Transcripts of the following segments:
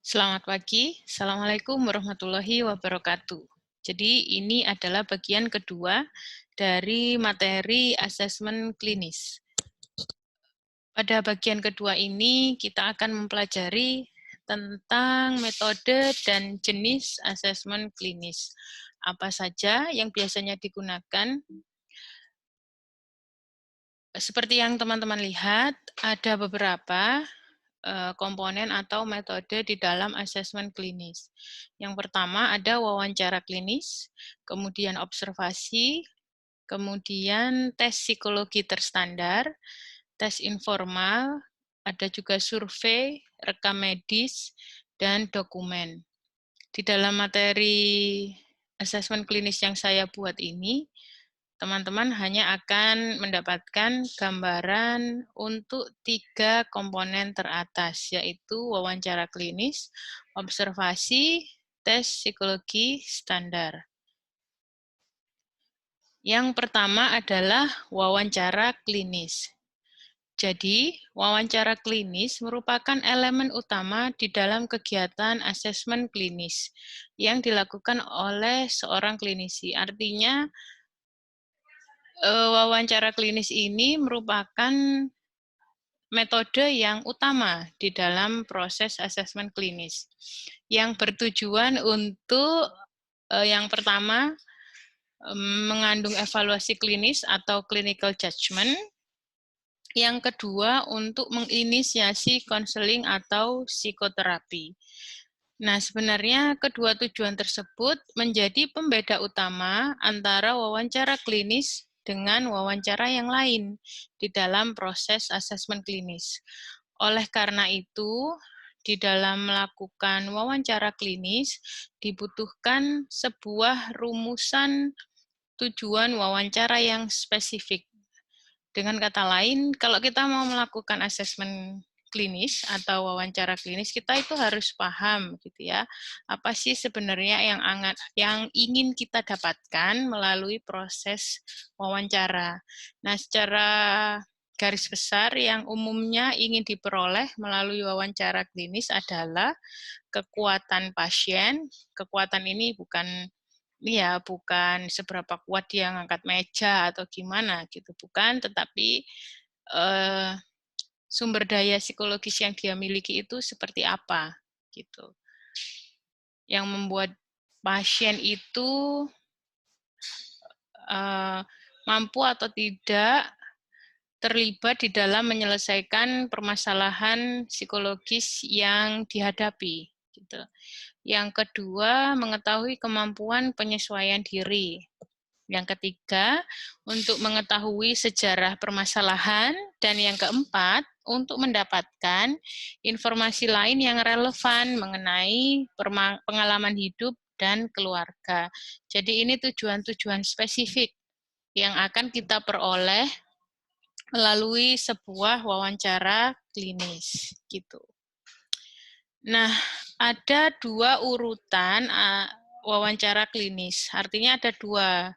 Selamat pagi, Assalamualaikum warahmatullahi wabarakatuh. Jadi ini adalah bagian kedua dari materi asesmen klinis. Pada bagian kedua ini kita akan mempelajari tentang metode dan jenis asesmen klinis. Apa saja yang biasanya digunakan? Seperti yang teman-teman lihat, ada beberapa komponen atau metode di dalam asesmen klinis. Yang pertama ada wawancara klinis, kemudian observasi, kemudian tes psikologi terstandar, tes informal, ada juga survei, rekam medis, dan dokumen. Di dalam materi asesmen klinis yang saya buat ini, teman-teman hanya akan mendapatkan gambaran untuk 3 komponen teratas, yaitu wawancara klinis, observasi, tes psikologi standar. Yang pertama adalah wawancara klinis. Jadi, wawancara klinis merupakan elemen utama di dalam kegiatan asesmen klinis yang dilakukan oleh seorang klinisi. Artinya, wawancara klinis ini merupakan metode yang utama di dalam proses asesmen klinis, yang bertujuan untuk yang pertama, mengandung evaluasi klinis atau clinical judgment, yang kedua untuk menginisiasi konseling atau psikoterapi. Nah, sebenarnya kedua tujuan tersebut menjadi pembeda utama antara wawancara klinis dengan wawancara yang lain di dalam proses asesmen klinis. Oleh karena itu, di dalam melakukan wawancara klinis dibutuhkan sebuah rumusan tujuan wawancara yang spesifik. Dengan kata lain, kalau kita mau melakukan asesmen klinis atau wawancara klinis, kita itu harus paham gitu ya, apa sih sebenarnya yang ingin kita dapatkan melalui proses wawancara. Nah, secara garis besar yang umumnya ingin diperoleh melalui wawancara klinis adalah kekuatan pasien. Kekuatan ini bukan seberapa kuat dia ngangkat meja atau gimana gitu, bukan, tetapi sumber daya psikologis yang dia miliki itu seperti apa gitu. Yang membuat pasien itu mampu atau tidak terlibat di dalam menyelesaikan permasalahan psikologis yang dihadapi gitu. Yang kedua, mengetahui kemampuan penyesuaian diri. Yang ketiga, untuk mengetahui sejarah permasalahan. Dan yang keempat, untuk mendapatkan informasi lain yang relevan mengenai pengalaman hidup dan keluarga. Jadi ini tujuan-tujuan spesifik yang akan kita peroleh melalui sebuah wawancara klinis gitu. Nah, ada 2 urutan wawancara klinis. Artinya ada 2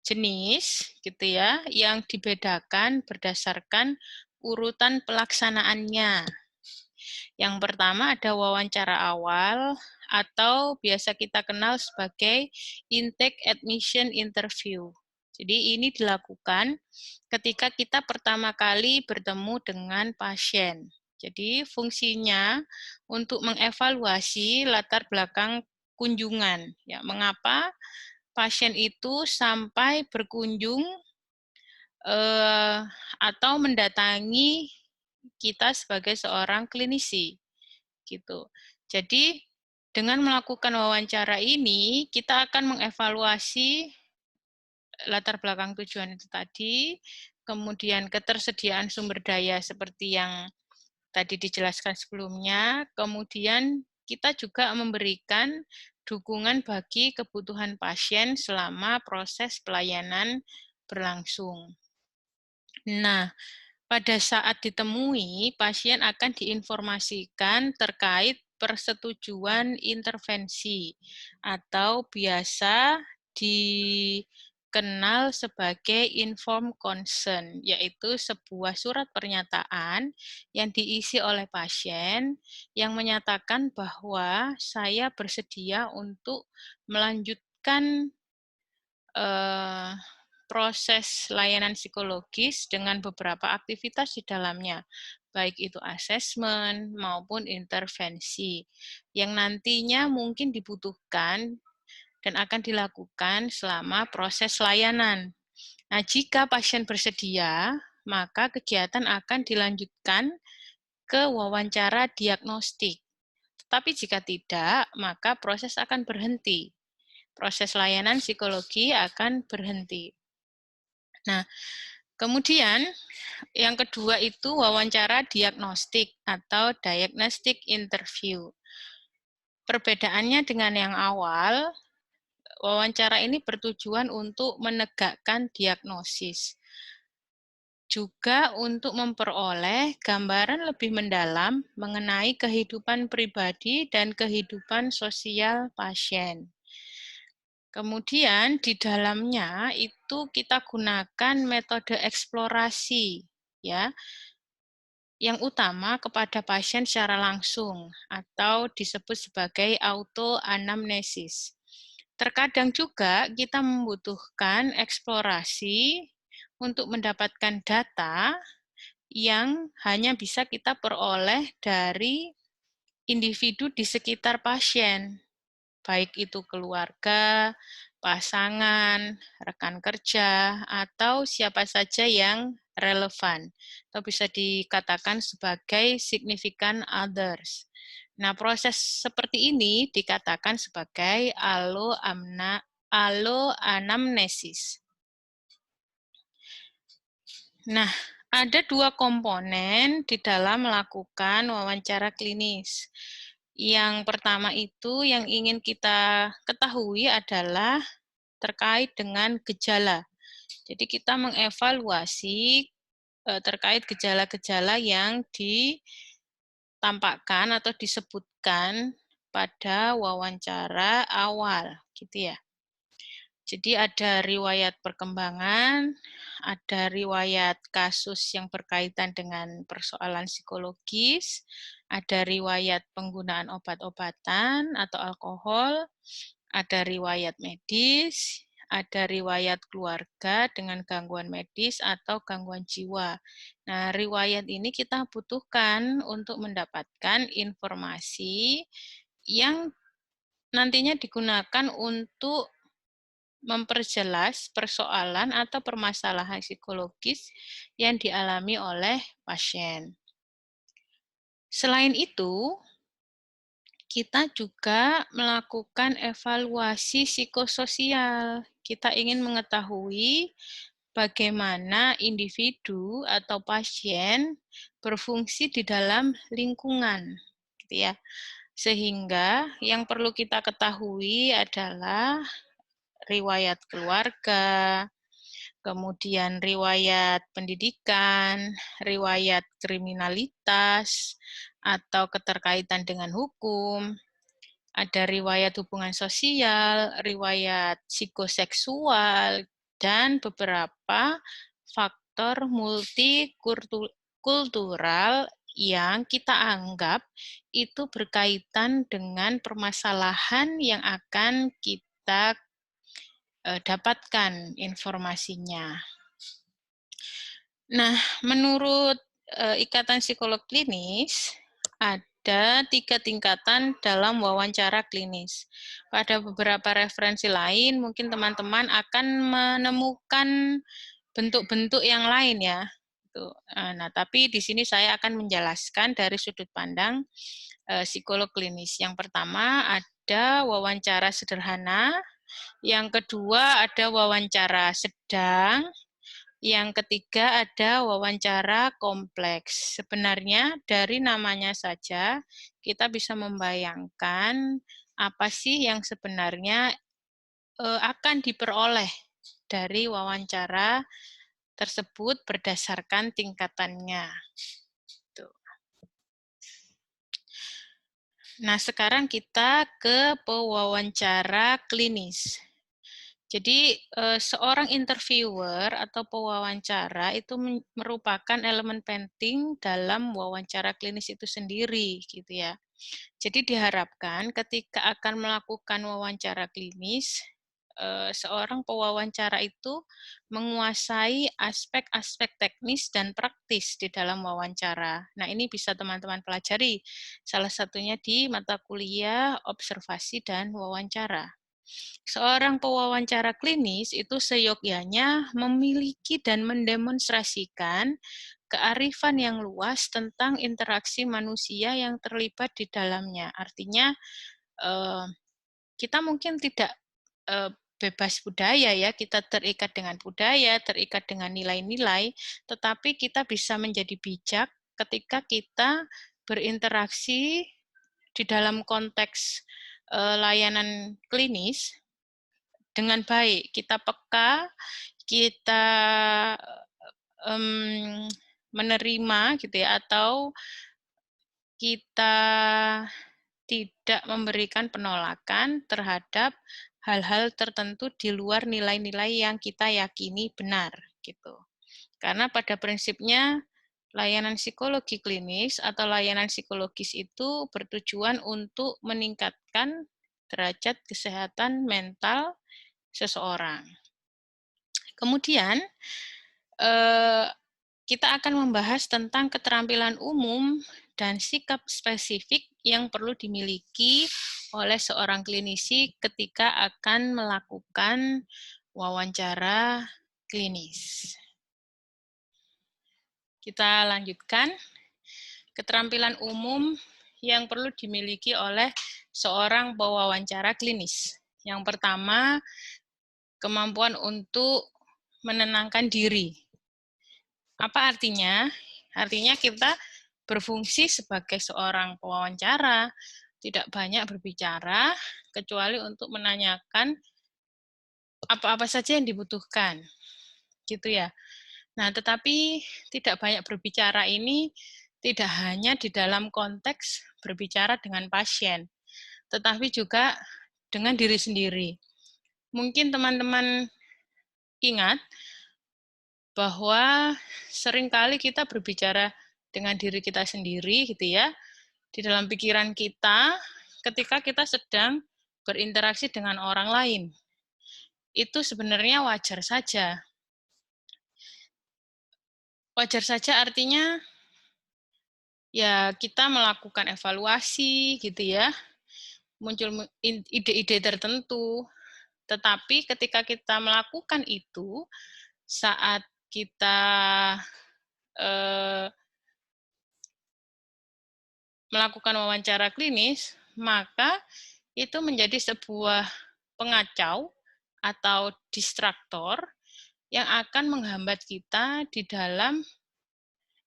jenis gitu ya, yang dibedakan berdasarkan urutan pelaksanaannya. Yang pertama ada wawancara awal atau biasa kita kenal sebagai intake admission interview. Jadi ini dilakukan ketika kita pertama kali bertemu dengan pasien. Jadi fungsinya untuk mengevaluasi latar belakang kunjungan. Ya, mengapa pasien itu sampai berkunjung atau mendatangi kita sebagai seorang klinisi, gitu. Jadi dengan melakukan wawancara ini kita akan mengevaluasi latar belakang tujuan itu tadi, kemudian ketersediaan sumber daya seperti yang tadi dijelaskan sebelumnya, kemudian kita juga memberikan dukungan bagi kebutuhan pasien selama proses pelayanan berlangsung. Nah, pada saat ditemui, pasien akan diinformasikan terkait persetujuan intervensi atau biasa dikenal sebagai informed consent, yaitu sebuah surat pernyataan yang diisi oleh pasien yang menyatakan bahwa saya bersedia untuk melanjutkan proses layanan psikologis dengan beberapa aktivitas di dalamnya, baik itu asesmen maupun intervensi, yang nantinya mungkin dibutuhkan dan akan dilakukan selama proses layanan. Nah, jika pasien bersedia, maka kegiatan akan dilanjutkan ke wawancara diagnostik. Tetapi jika tidak, maka proses akan berhenti. Proses layanan psikologi akan berhenti. Nah, kemudian yang kedua itu wawancara diagnostik atau diagnostic interview. Perbedaannya dengan yang awal, wawancara ini bertujuan untuk menegakkan diagnosis, juga untuk memperoleh gambaran lebih mendalam mengenai kehidupan pribadi dan kehidupan sosial pasien. Kemudian di dalamnya itu kita gunakan metode eksplorasi, ya, yang utama kepada pasien secara langsung atau disebut sebagai autoanamnesis. Terkadang juga kita membutuhkan eksplorasi untuk mendapatkan data yang hanya bisa kita peroleh dari individu di sekitar pasien, baik itu keluarga, pasangan, rekan kerja, atau siapa saja yang relevan, atau bisa dikatakan sebagai significant others. Nah, proses seperti ini dikatakan sebagai alloanamnesis. Nah, ada dua komponen di dalam melakukan wawancara klinis. Yang pertama itu yang ingin kita ketahui adalah terkait dengan gejala. Jadi kita mengevaluasi terkait gejala-gejala yang ditampakkan atau disebutkan pada wawancara awal, gitu ya. Jadi ada riwayat perkembangan, ada riwayat kasus yang berkaitan dengan persoalan psikologis, ada riwayat penggunaan obat-obatan atau alkohol, ada riwayat medis, ada riwayat keluarga dengan gangguan medis atau gangguan jiwa. Nah, riwayat ini kita butuhkan untuk mendapatkan informasi yang nantinya digunakan untuk memperjelas persoalan atau permasalahan psikologis yang dialami oleh pasien. Selain itu, kita juga melakukan evaluasi psikososial. Kita ingin mengetahui bagaimana individu atau pasien berfungsi di dalam lingkungan, gitu ya. Sehingga yang perlu kita ketahui adalah riwayat keluarga, kemudian riwayat pendidikan, riwayat kriminalitas, atau keterkaitan dengan hukum, ada riwayat hubungan sosial, riwayat psikoseksual, dan beberapa faktor multikultural yang kita anggap itu berkaitan dengan permasalahan yang akan kita dapatkan informasinya. Nah, menurut Ikatan Psikolog Klinis, ada 3 tingkatan dalam wawancara klinis. Pada beberapa referensi lain, mungkin teman-teman akan menemukan bentuk-bentuk yang lain ya. Nah, tapi di sini saya akan menjelaskan dari sudut pandang psikolog klinis. Yang pertama ada wawancara sederhana, yang kedua ada wawancara sedang, yang ketiga ada wawancara kompleks. Sebenarnya dari namanya saja kita bisa membayangkan apa sih yang sebenarnya akan diperoleh dari wawancara tersebut berdasarkan tingkatannya. Nah, sekarang kita ke pewawancara klinis. Jadi, seorang interviewer atau pewawancara itu merupakan elemen penting dalam wawancara klinis itu sendiri, gitu ya. Jadi diharapkan ketika akan melakukan wawancara klinis, seorang pewawancara itu menguasai aspek-aspek teknis dan praktis di dalam wawancara. Nah, ini bisa teman-teman pelajari, salah satunya di mata kuliah observasi dan wawancara. Seorang pewawancara klinis itu seyogyanya memiliki dan mendemonstrasikan kearifan yang luas tentang interaksi manusia yang terlibat di dalamnya. Artinya, eh, kita mungkin tidak bebas budaya ya, kita terikat dengan budaya, terikat dengan nilai-nilai, tetapi kita bisa menjadi bijak ketika kita berinteraksi di dalam konteks layanan klinis dengan baik. Kita peka, kita um, menerima gitu ya, atau kita tidak memberikan penolakan terhadap hal-hal tertentu di luar nilai-nilai yang kita yakini benar gitu. Karena pada prinsipnya layanan psikologi klinis atau layanan psikologis itu bertujuan untuk meningkatkan derajat kesehatan mental seseorang. Kemudian, kita akan membahas tentang keterampilan umum dan sikap spesifik yang perlu dimiliki oleh seorang klinisi ketika akan melakukan wawancara klinis. Kita lanjutkan. Keterampilan umum yang perlu dimiliki oleh seorang pewawancara klinis. Yang pertama, kemampuan untuk menenangkan diri. Apa artinya? Artinya kita berfungsi sebagai seorang pewawancara, tidak banyak berbicara, kecuali untuk menanyakan apa-apa saja yang dibutuhkan. Gitu ya. Nah, tetapi tidak banyak berbicara ini tidak hanya di dalam konteks berbicara dengan pasien, tetapi juga dengan diri sendiri. Mungkin teman-teman ingat bahwa seringkali kita berbicara dengan diri kita sendiri gitu ya, di dalam pikiran kita ketika kita sedang berinteraksi dengan orang lain. Itu sebenarnya wajar saja. Wajar saja artinya ya kita melakukan evaluasi gitu ya, muncul ide-ide tertentu. Tetapi ketika kita melakukan itu saat kita melakukan wawancara klinis, maka itu menjadi sebuah pengacau atau distraktor yang akan menghambat kita di dalam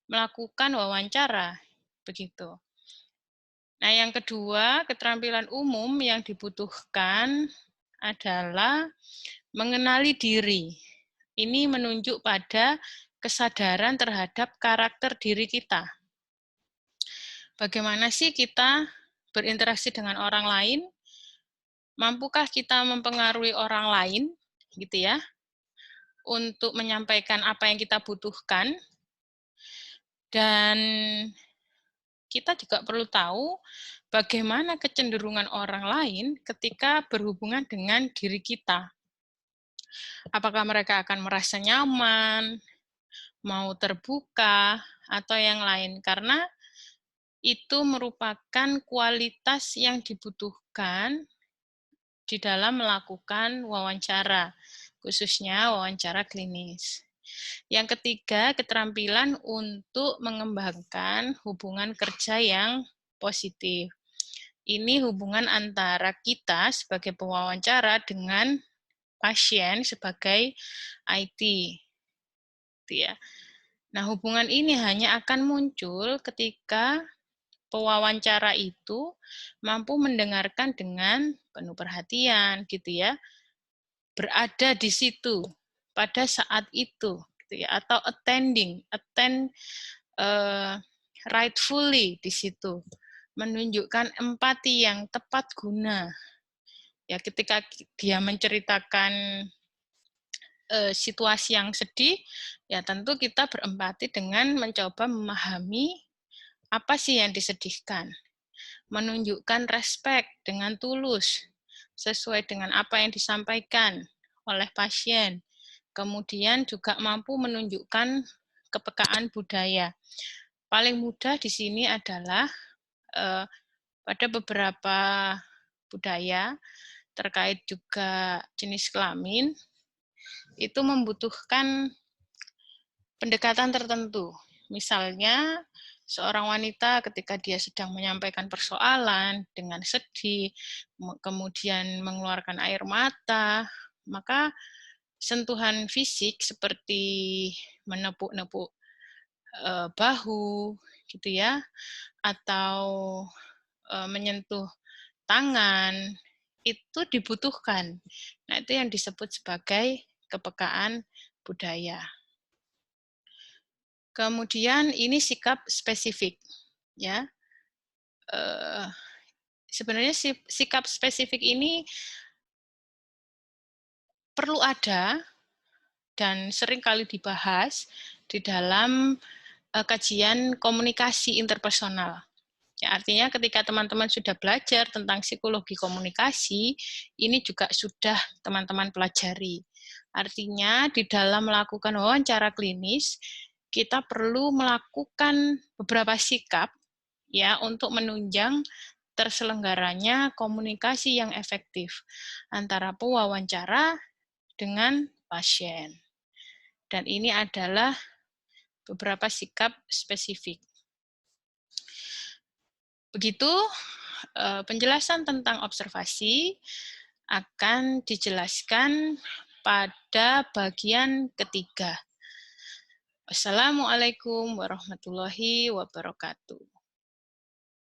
melakukan wawancara. Begitu. Nah, yang kedua, keterampilan umum yang dibutuhkan adalah mengenali diri. Ini menunjuk pada kesadaran terhadap karakter diri kita. Bagaimana sih kita berinteraksi dengan orang lain? Mampukah kita mempengaruhi orang lain, gitu ya, untuk menyampaikan apa yang kita butuhkan? Dan kita juga perlu tahu bagaimana kecenderungan orang lain ketika berhubungan dengan diri kita. Apakah mereka akan merasa nyaman, mau terbuka, atau yang lain. Karena itu merupakan kualitas yang dibutuhkan di dalam melakukan wawancara, khususnya wawancara klinis. Yang ketiga, keterampilan untuk mengembangkan hubungan kerja yang positif. Ini hubungan antara kita sebagai pewawancara dengan pasien sebagai IT. Ya. Nah, hubungan ini hanya akan muncul ketika pewawancara itu mampu mendengarkan dengan penuh perhatian, gitu ya, berada di situ pada saat itu, gitu ya, atau attend rightfully di situ, menunjukkan empati yang tepat guna. Ya, ketika dia menceritakan situasi yang sedih, ya tentu kita berempati dengan mencoba memahami apa sih yang disedihkan. Menunjukkan respek dengan tulus, sesuai dengan apa yang disampaikan oleh pasien. Kemudian juga mampu menunjukkan kepekaan budaya. Paling mudah di sini adalah pada beberapa budaya, terkait juga jenis kelamin, itu membutuhkan pendekatan tertentu. Misalnya, seorang wanita ketika dia sedang menyampaikan persoalan dengan sedih, kemudian mengeluarkan air mata, maka sentuhan fisik seperti menepuk-nepuk bahu, gitu ya, atau menyentuh tangan, itu dibutuhkan. Nah, itu yang disebut sebagai kepekaan budaya. Kemudian ini sikap spesifik, ya. Sebenarnya sikap spesifik ini perlu ada dan sering kali dibahas di dalam kajian komunikasi interpersonal. Ya, artinya ketika teman-teman sudah belajar tentang psikologi komunikasi, ini juga sudah teman-teman pelajari. Artinya di dalam melakukan wawancara klinis, kita perlu melakukan beberapa sikap ya untuk menunjang terselenggaranya komunikasi yang efektif antara pewawancara dengan pasien. Dan ini adalah beberapa sikap spesifik. Begitu penjelasan tentang observasi akan dijelaskan pada bagian ketiga. Wassalamualaikum warahmatullahi wabarakatuh.